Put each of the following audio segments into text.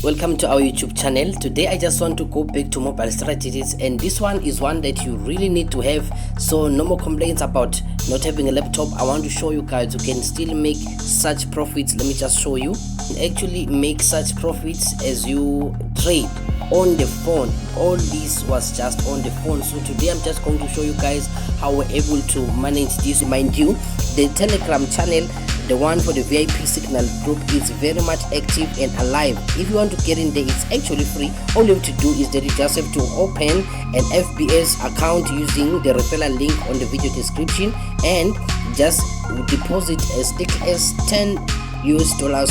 Welcome to our YouTube channel. Today I just want to go back to mobile strategies, and this one is one that you really need to have, so no more complaints about not having a laptop. I want to show you guys you can still make such profits. Let me just show you. You can actually make such profits as you trade on the phone. All this was just on the phone. So today I'm just going to show you guys how we're able to manage this. Mind you, the Telegram channel, the one for the VIP signal group, is very much active and alive. If you want to get in there, it's actually free. All you have to do is that you just have to open an FBS account using the referral link on the video description and just deposit as little as $10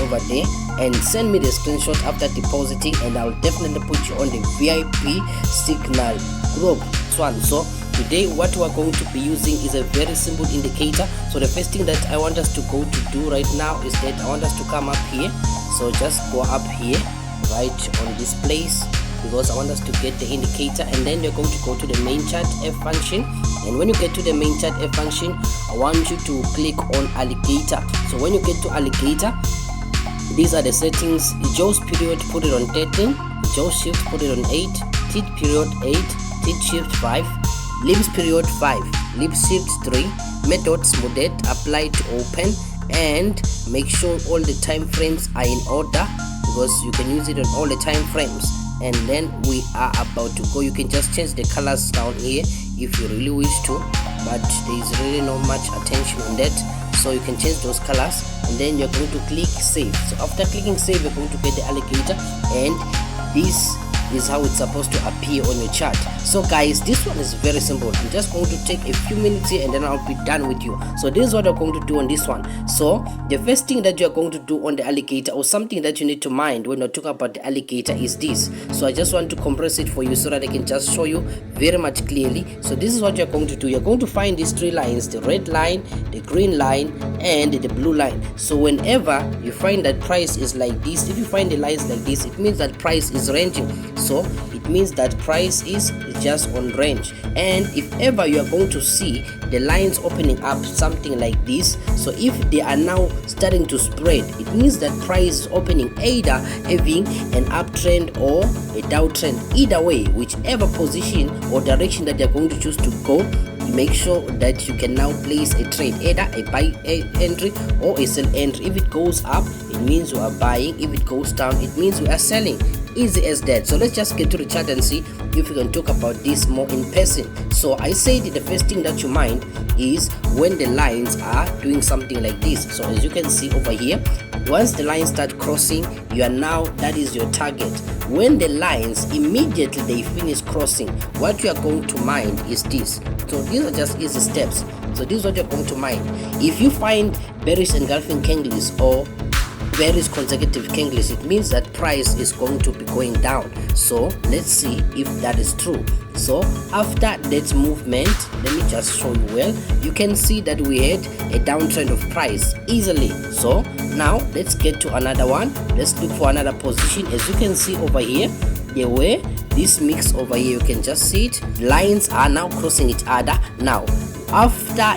over there and send me the screenshot after depositing, and I'll definitely put you on the VIP signal group. So today what we're going to be using is a very simple indicator. So the first thing that I want us to go to do right now is that I want us to come up here. So just go up here right on this place, because I want us to get the indicator, and then you're going to go to the main chart F function. And when you get to the main chart F function, I want you to click on alligator. So when you get to alligator, these are the settings. Jaws period, put it on 13. Jaws shift, put it on 8. Teeth period 8. Teeth shift 5. Lips period 5. Lip shift 3. Method smoothed, apply to open, and make sure all the time frames are in order, because you can use it on all the time frames. And then we are about to go. You can just change the colors down here if you really wish to, but there is really not much attention on that, so you can change those colors, and then you're going to click save. So after clicking save, you're going to get the alligator, and this is how it's supposed to appear on your chart. So guys, this one is very simple. I'm just going to take a few minutes here and then I'll be done with you. So this is what I'm going to do on this one. So the first thing that you're going to do on the alligator, or something that you need to mind when you're talking about the alligator, is this. So I just want to compress it for you so that I can just show you very much clearly. So this is what you're going to do. You're going to find these three lines: the red line, the green line, and the blue line. So whenever you find that price is like this, if you find the lines like this, it means that price is ranging. So it means that price is just on range. And if ever you are going to see the lines opening up something like this, so if they are now starting to spread, it means that price is opening either having an uptrend or a downtrend. Either way, whichever position or direction that you're going to choose to go, make sure that you can now place a trade, either a buy entry or a sell entry. If it goes up, it means you are buying. If it goes down, it means you are selling. Easy as that. So let's just get to the chart and see if we can talk about this more in person. So I said the first thing that you mind is when the lines are doing something like this. So as you can see over here, once the lines start crossing, you are now, that is your target. When the lines immediately they finish crossing, what you are going to mind is this. So these are just easy steps. So this is what you're going to mind. If you find bearish engulfing candles or various consecutive candles, it means that price is going to be going down. So let's see if that is true. So after that movement, let me just show you well. You can see that we had a downtrend of price easily. So now let's get to another one. Let's look for another position. As you can see over here, the way this over here, you can just see it. Lines are now crossing each other. Now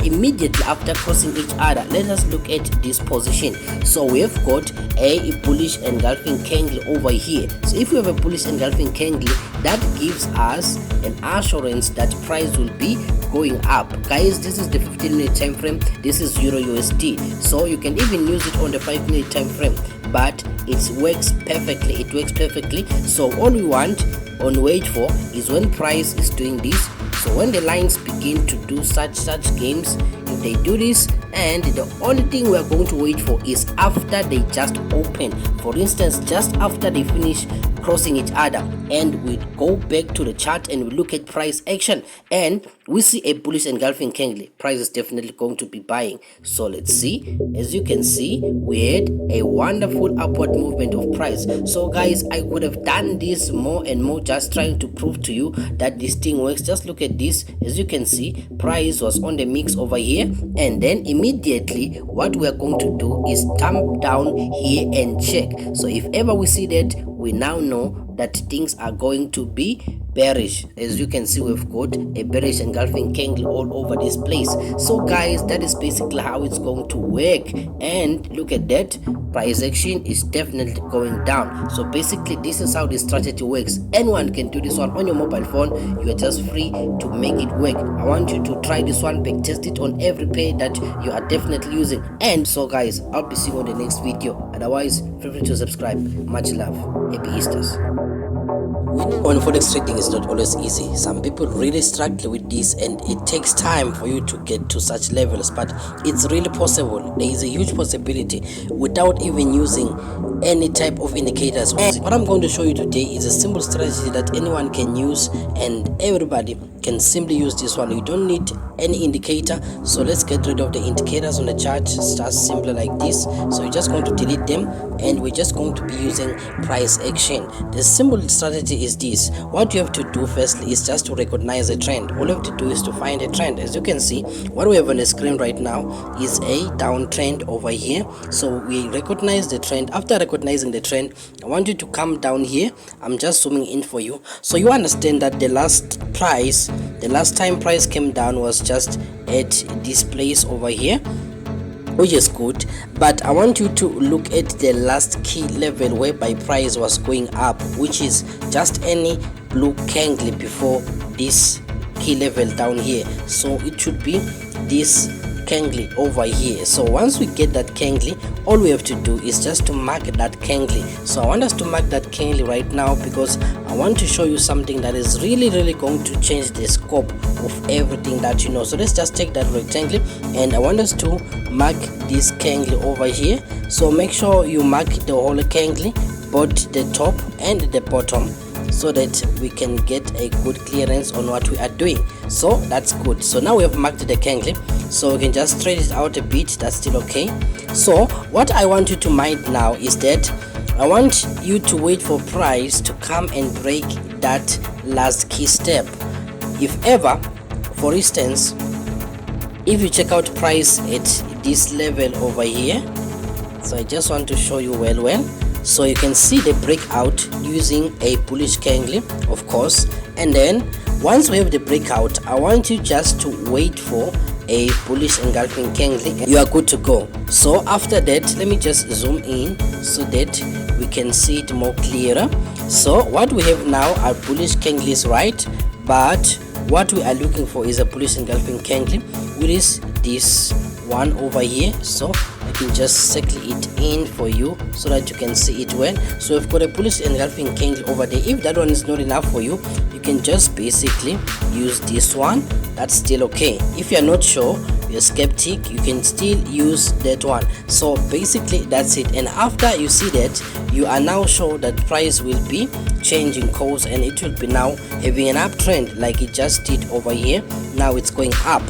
immediately after crossing each other, let us look at this position. So we have got a bullish engulfing candle over here. So if we have a bullish engulfing candle, that gives us an assurance that price will be going up. Guys, this is the 15-minute time frame. This is Euro USD. So you can even use it on the 5-minute time frame, but it works perfectly. It works perfectly. So all we want on wait for is when price is doing this. So when the lines begin to do such games, if they do this, and the only thing we are going to wait for is after they just open. For instance, just after they finish crossing each other, and we go back to the chart and we look at price action, and we see a bullish engulfing candle, price is definitely going to be buying. So let's see. As you can see, we had a wonderful upward movement of price. So guys, I could have done this more and more, just trying to prove to you that this thing works. Just look at this. As you can see, price was on the mix over here, and then immediately what we are going to do is thumb down here and check. So if ever we see that, we now know that things are going to be bearish. As you can see, we've got a bearish engulfing candle all over this place. So guys, that is basically how it's going to work. And look at that, price action is definitely going down. So basically this is how this strategy works. Anyone can do this one on your mobile phone. You are just free to make it work. I want you to try this one, back test it on every pair that you are definitely using. And so guys, I'll be seeing you on the next video. Otherwise, feel free to subscribe. Much love. Happy Easters. Winning on forex trading is not always easy. Some people really struggle with this, and it takes time for you to get to such levels, but it's really possible. There is a huge possibility without even using any type of indicators. And what I'm going to show you today is a simple strategy that anyone can use, and everybody can simply use this one. You don't need any indicator, so let's get rid of the indicators on the chart. Starts simply like this. So you're just going to delete them, and we're just going to be using price action. The simple strategy is this. What you have to do firstly is just to recognize a trend. All you have to do is to find a trend. As you can see, what we have on the screen right now is a downtrend over here. So we recognize the trend. After recognizing the trend, I want you to come down here. I'm just zooming in for you, so you understand that the last time price came down was just at this place over here, which is good. But I want you to look at the last key level whereby price was going up, which is just any blue candle before this key level down here. So it should be this candle over here. So once we get that candle, all we have to do is just to mark that candle. So I want us to mark that candle right now, because I want to show you something that is really going to change the scope of everything that you know. So let's just take that rectangle, and I want us to mark this candle over here. So make sure you mark the whole candle, both the top and the bottom, so that we can get a good clearance on what we are doing. So that's good. So now we have marked the candle, so we can just straight it out a bit. That's still okay. So what I want you to mind now is that I want you to wait for price to come and break that last key step. If ever, for instance, if you check out price at this level over here, so I just want to show you well, so you can see the breakout using a bullish candle, of course. And then once we have the breakout, I want you just to wait for a bullish engulfing candle, and you are good to go. So after that, let me just zoom in so that we can see it more clearer. So what we have now are bullish candles, right? But what we are looking for is a bullish engulfing candle, which is this one over here. So I can just circle it in for you so that you can see it well. So we've got a bullish engulfing candle over there. If that one is not enough for you, you can just basically use this one. That's still okay. If you're not sure, you're skeptic, you can still use that one. So basically that's it. And after you see that, you are now sure that price will be changing course, and it will be now having an uptrend like it just did over here. Now it's going up.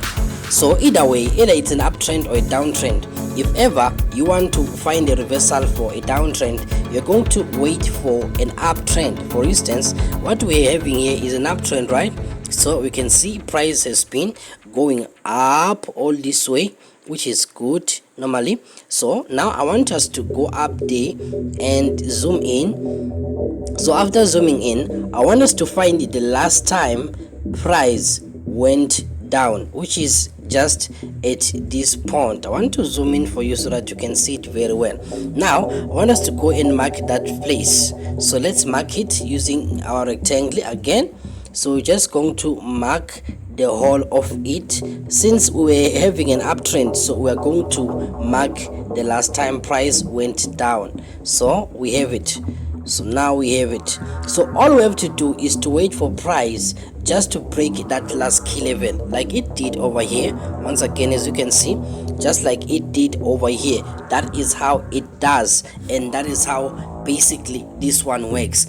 So either way, either it's an uptrend or a downtrend. If ever you want to find a reversal for a downtrend, you're going to wait for an uptrend. For instance, what we're having here is an uptrend, right? So we can see price has been going up all this way, which is good normally. So now I want us to go up there and zoom in. So after zooming in, I want us to find the last time price went down, which is just at this point. I want to zoom in for you so that you can see it very well. Now I want us to go and mark that place. So let's mark it using our rectangle again. So we're just going to mark the whole of it, since we were having an uptrend. So we are going to mark the last time price went down. So we have it. So now we have it. So all we have to do is to wait for price just to break that last key level like it did over here. Once again, as you can see, just like it did over here. That is how it does, and that is how basically this one works.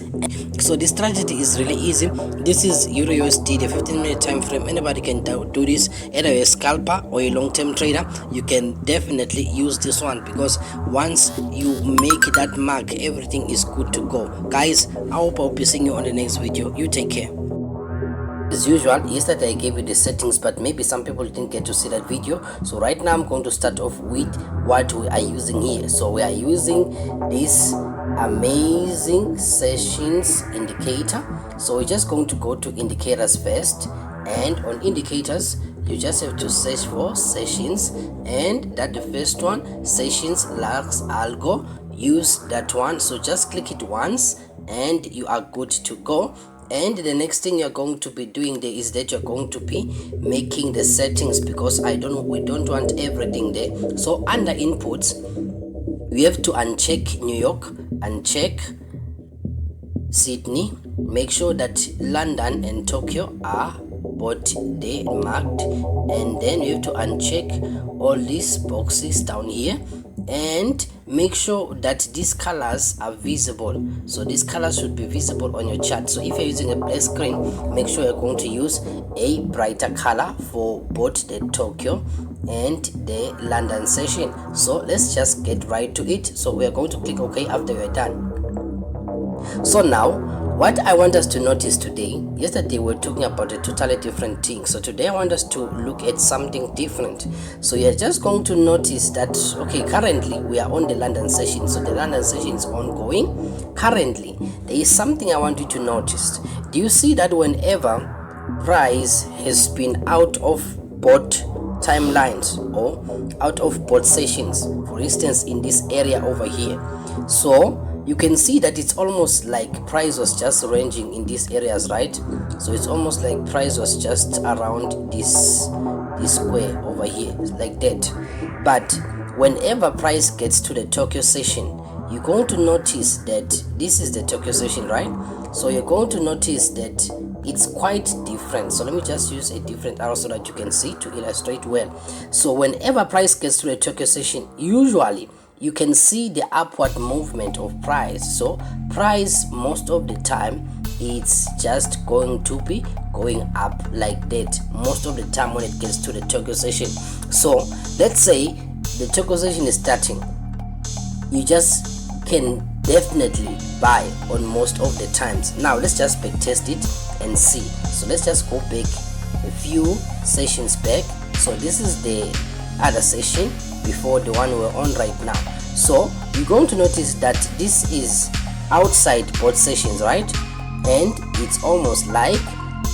So the strategy is really easy. This is Euro USD, the 15-minute time frame. Anybody can do this, either a scalper or a long-term trader. You can definitely use this one, because once you make that mark, everything is good to go. Guys, I hope I'll be seeing you on the next video. You take care. As usual, yesterday I gave you the settings, but maybe some people didn't get to see that video. So right now I'm going to start off with what we are using here. So we are using this amazing sessions indicator. So we're just going to go to indicators first, and on indicators you just have to search for sessions, and that the first one, sessions lags algo, use that one. So just click it once and you are good to go. And the next thing you're going to be doing there is that you're going to be making the settings, because we don't want everything there. So under inputs we have to uncheck New York, uncheck Sydney, make sure that London and Tokyo are both there marked, and then you have to uncheck all these boxes down here and make sure that these colors are visible. So these colors should be visible on your chart. So if you're using a black screen, make sure you're going to use a brighter color for both the Tokyo and the London session. So let's just get right to it. So we are going to click OK after we are done. So now what I want us to notice today, yesterday we were talking about a totally different thing. So today I want us to look at something different. So you're just going to notice that, okay, currently we are on the London session. So the London session is ongoing. Currently, there is something I want you to notice. Do you see that whenever price has been out of both timelines or out of both sessions, for instance in this area over here, so you can see that it's almost like price was just ranging in these areas, right? So it's almost like price was just around this square over here, like that. But whenever price gets to the Tokyo session, you're going to notice that this is the Tokyo session, right? So you're going to notice that it's quite different. So let me just use a different arrow so that you can see to illustrate well. So whenever price gets to the Tokyo session, usually you can see the upward movement of price. So price most of the time it's just going to be going up like that most of the time when it gets to the Tokyo session. So let's say the Tokyo session is starting, you just can definitely buy on most of the times. Now let's just back test it and see. So let's just go back a few sessions back. So this is the other session before the one we're on right now. So you're going to notice that this is outside both sessions, right? And it's almost like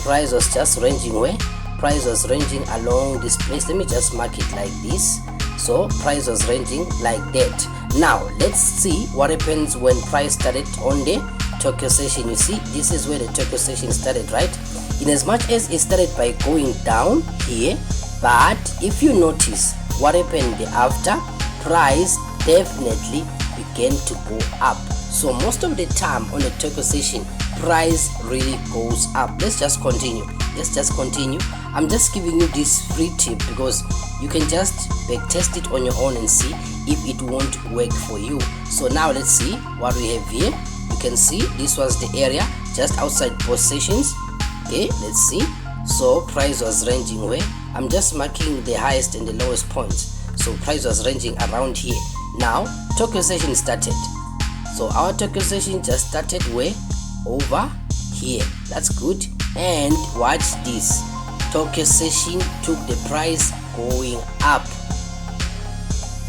price was just ranging where price was ranging along this place. Let me just mark it like this. So price was ranging like that. Now let's see what happens when price started on the Tokyo session. You see, this is where the Tokyo session started, right? In as much as it started by going down here, but if you notice what happened after, price definitely began to go up. So most of the time on the Tokyo session, price really goes up. Let's just continue. I'm just giving you this free tip because you can just back test it on your own and see if it won't work for you. So now let's see what we have here. You can see this was the area just outside both sessions. Okay, let's see. So price was ranging where I'm just marking the highest and the lowest points. So price was ranging around here. Now Tokyo session started. So our Tokyo session just started where over here. That's good. And watch this. Tokyo session took the price going up.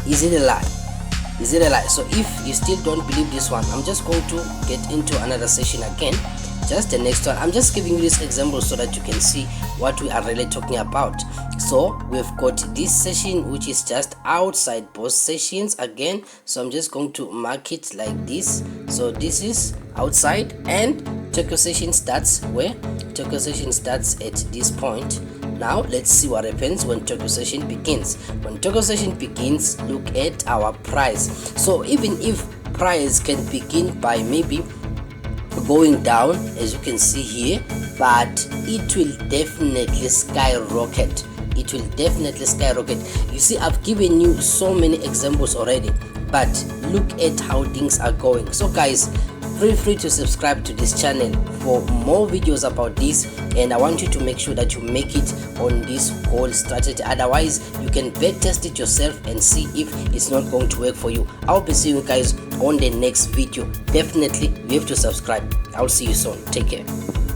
Is it a lie? Is it a lie? So if you still don't believe this one, I'm just going to get into another session again, just the next one. I'm just giving you this example so that you can see what we are really talking about. So we've got this session which is just outside both sessions again. So I'm just going to mark it like this. So this is outside, and Tokyo session starts where? Tokyo session starts at this point. Now let's see what happens when Tokyo session begins. When Tokyo session begins, look at our price. So even if price can begin by maybe going down, as you can see here, but it will definitely skyrocket. It will definitely skyrocket. You see, I've given you so many examples already, but look at how things are going. So guys, feel free to subscribe to this channel for more videos about this, and I want you to make sure that you make it on this gold strategy. Otherwise you can back test it yourself and see if it's not going to work for you. I'll be seeing you guys on the next video. Definitely you have to subscribe. I'll see you soon. Take care.